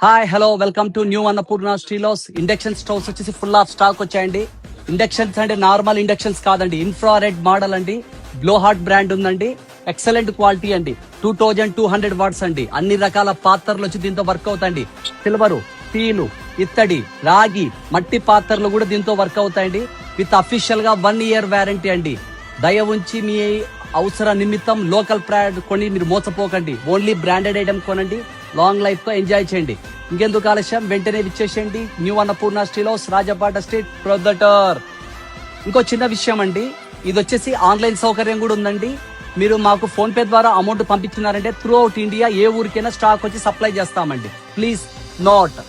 Hi hello welcome to new Annapurna steels. Induction stoves వచ్చేసి full of stock వచ్చాయండి. Inductions అంటే normal inductions కాదండి, infrared model అండి. Glow heart brand ఉందండి, excellent quality అండి. 2200 వాట్స్ అండి. అన్ని రకాల పాత్రలు వచ్చి దీంతో వర్క్ అవుతాయండి. సిల్వరు, స్టీలు, ఇత్తడి, రాగి, మట్టి పాత్రలు కూడా దీంతో వర్క్ అవుతాయండి. విత్ అఫీషియల్ గా 1 year వారంటీ అండి. దయ ఉంచి మీ అవసర నిమిత్తం లోకల్ బ్రాండ్ కొని మీరు మోసపోకండి. ఓన్లీ బ్రాండెడ్ ఐటమ్ కొనండి, లాంగ్ లైఫ్ తో ఎంజాయ్ చేయండి. ఇంకెందుకు ఆలస్యం, వెంటనే విచ్చేసేయండి. New Annapurna steels, Rajapata street, Proddatur. ఇంకో చిన్న విషయం అండి, ఇది వచ్చేసి ఆన్లైన్ సౌకర్యం కూడా ఉందండి. మీరు మాకు ఫోన్ పే ద్వారా అమౌంట్ పంపించినారంటే త్రూ అవుట్ ఇండియా ఏ ఊరికైనా స్టాక్ వచ్చి సప్లై చేస్తామండి. Please note.